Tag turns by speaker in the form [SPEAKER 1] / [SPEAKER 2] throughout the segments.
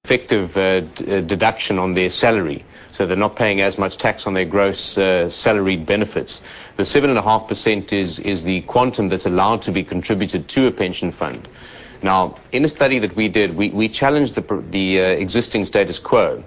[SPEAKER 1] effective deduction on their salary. So they're not paying as much tax on their gross salaried benefits. The 7.5% is the quantum that's allowed to be contributed to a pension fund. Now, in a study that we did, we challenged the existing status quo,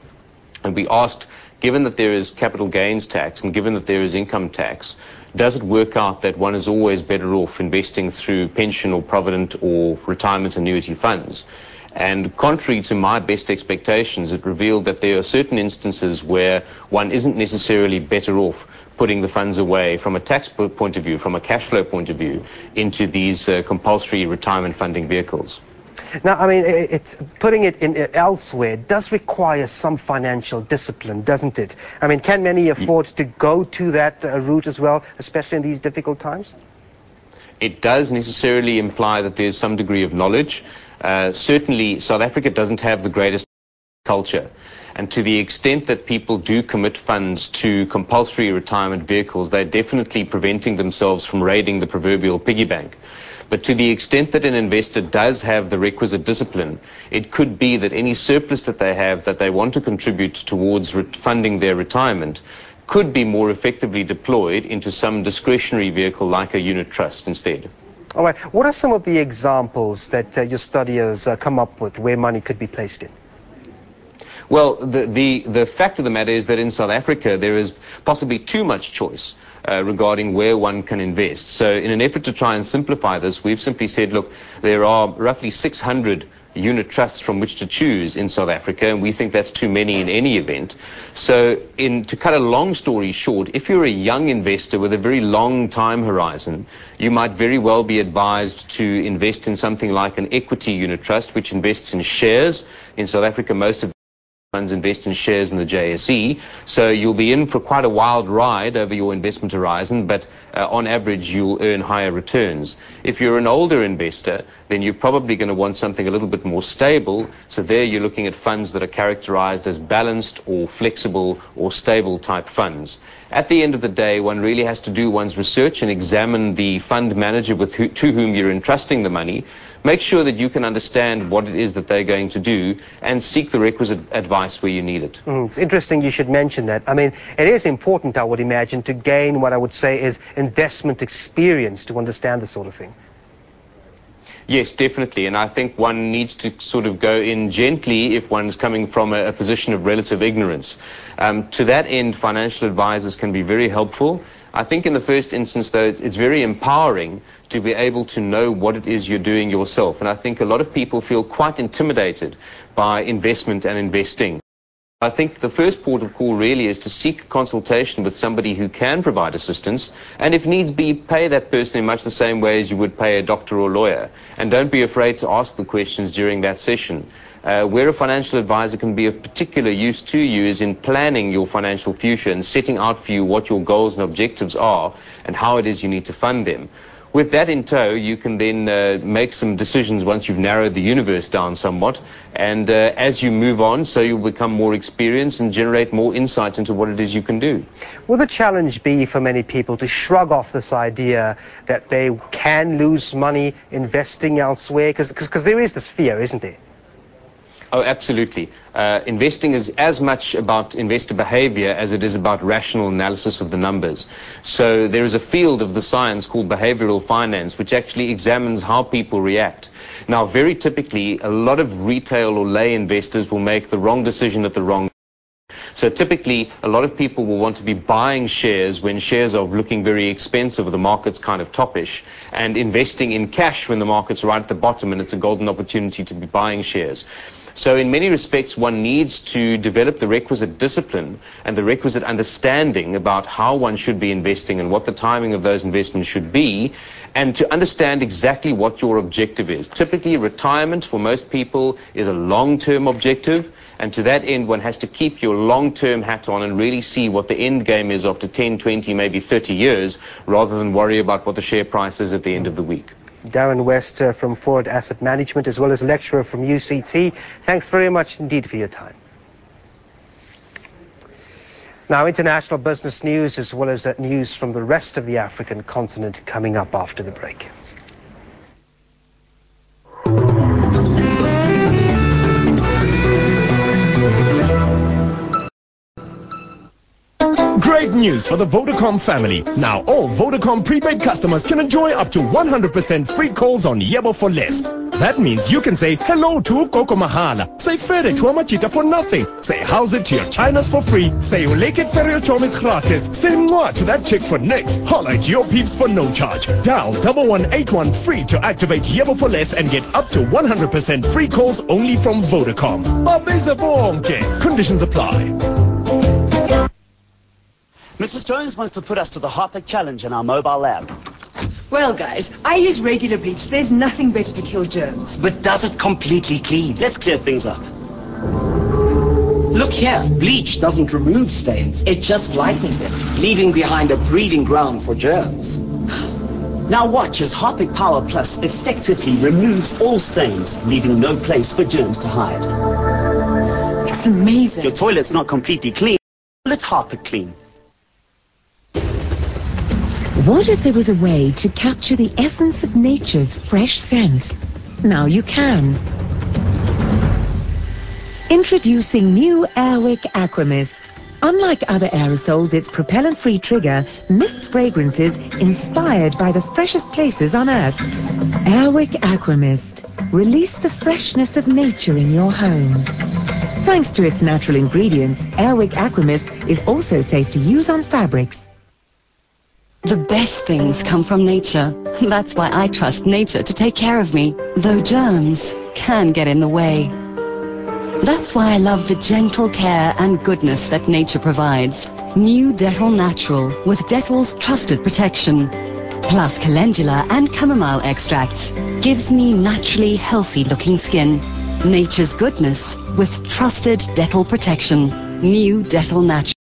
[SPEAKER 1] and we asked, given that there is capital gains tax and given that there is income tax, does it work out that one is always better off investing through pension or provident or retirement annuity funds? And contrary to my best expectations, it revealed that there are certain instances where one isn't necessarily better off putting the funds away from a tax point of view, from a cash flow point of view, into these compulsory retirement funding vehicles.
[SPEAKER 2] Now, I mean, putting it in elsewhere does require some financial discipline, doesn't it? I mean, can many afford to go to that route as well, especially in these difficult times?
[SPEAKER 1] It does necessarily imply that there's some degree of knowledge. Certainly, South Africa doesn't have the greatest culture. And to the extent that people do commit funds to compulsory retirement vehicles, they're definitely preventing themselves from raiding the proverbial piggy bank. But to the extent that an investor does have the requisite discipline, it could be that any surplus that they have that they want to contribute towards funding their retirement could be more effectively deployed into some discretionary vehicle like a unit trust instead.
[SPEAKER 2] All right. What are some of the examples that your studies come up with where money could be placed in?
[SPEAKER 1] Well, the fact of the matter is that in South Africa there is possibly too much choice regarding where one can invest. So in an effort to try and simplify this, we've simply said, look, there are roughly 600 unit trusts from which to choose in South Africa, and we think that's too many in any event. So to cut a long story short, if you're a young investor with a very long time horizon, you might very well be advised to invest in something like an equity unit trust, which invests in shares. In South Africa, most of funds invest in shares in the JSE, so you'll be in for quite a wild ride over your investment horizon, but on average you'll earn higher returns. If you're an older investor, then you're probably going to want something a little bit more stable, so there you're looking at funds that are characterized as balanced or flexible or stable type funds. At the end of the day, one really has to do one's research and examine the fund manager to whom you're entrusting the money. Make sure that you can understand what it is that they're going to do and seek the requisite advice where you need it.
[SPEAKER 2] It's interesting you should mention that. I mean, it is important, I would imagine, to gain what I would say is investment experience to understand this sort of thing.
[SPEAKER 1] Yes, definitely, and I think one needs to sort of go in gently if one's coming from a position of relative ignorance. To that end, financial advisors can be very helpful. I think in the first instance, though, it's very empowering to be able to know what it is you're doing yourself, and I think a lot of people feel quite intimidated by investment and investing. I think the first port of call really is to seek consultation with somebody who can provide assistance, and if needs be, pay that person in much the same way as you would pay a doctor or lawyer. And don't be afraid to ask the questions during that session. Where a financial advisor can be of particular use to you is in planning your financial future and setting out for you what your goals and objectives are and how it is you need to fund them. With that in tow, you can then make some decisions once you've narrowed the universe down somewhat, and as you move on, so you'll become more experienced and generate more insight into what it is you can do.
[SPEAKER 2] Will the challenge be for many people to shrug off this idea that they can lose money investing elsewhere? Because there is this fear, isn't there?
[SPEAKER 1] Oh, absolutely. Investing is as much about investor behavior as it is about rational analysis of the numbers. So there is a field of the science called behavioral finance, which actually examines how people react. Now, very typically, a lot of retail or lay investors will make the wrong decision at the wrong time. So typically, a lot of people will want to be buying shares when shares are looking very expensive or the market's kind of toppish, and investing in cash when the market's right at the bottom and it's a golden opportunity to be buying shares. So in many respects, one needs to develop the requisite discipline and the requisite understanding about how one should be investing and what the timing of those investments should be, and to understand exactly what your objective is. Typically, retirement for most people is a long-term objective, and to that end, one has to keep your long-term hat on and really see what the end game is after 10, 20, maybe 30 years, rather than worry about what the share price is at the end of the week.
[SPEAKER 2] Darron West from Forward Asset Management, as well as lecturer from UCT. Thanks very much indeed for your time. Now, international business news as well as news from the rest of the African continent coming up after the break.
[SPEAKER 3] Great news for the Vodacom family. Now all Vodacom prepaid customers can enjoy up to 100% free calls on Yebo for less. That means you can say hello to Coco Mahala, say Fede to Amachita for nothing, say how's it to your Chinas for free, say Uleket for your chomis gratis, say mwah to that chick for next, holla to your peeps for no charge. Dial 1181 free to activate Yebo for less and get up to 100% free calls only from Vodacom. Babeza bonke. Conditions apply.
[SPEAKER 4] Mrs. Jones wants to put us to the Harpic challenge in our mobile lab.
[SPEAKER 5] Well, guys, I use regular bleach. There's nothing better to kill germs.
[SPEAKER 4] But does it completely clean? Let's clear things up. Look here. Bleach doesn't remove stains. It just lightens them, leaving behind a breeding ground for germs. Now watch as Harpic Power Plus effectively removes all stains, leaving no place for germs to hide.
[SPEAKER 5] It's amazing.
[SPEAKER 4] Your toilet's not completely clean. Let's Harpic clean.
[SPEAKER 6] What if there was a way to capture the essence of nature's fresh scent? Now you can. Introducing new Airwick Aquamist. Unlike other aerosols, its propellant-free trigger mists fragrances inspired by the freshest places on Earth. Airwick Aquamist. Release the freshness of nature in your home. Thanks to its natural ingredients, Airwick Aquamist is also safe to use on fabrics.
[SPEAKER 7] The best things come from nature. That's why I trust nature to take care of me, though germs can get in the way. That's why I love the gentle care and goodness that nature provides. New Dettol Natural with Dettol's trusted protection, plus calendula and chamomile extracts, gives me naturally healthy looking skin. Nature's goodness with trusted Dettol protection. New Dettol Natural.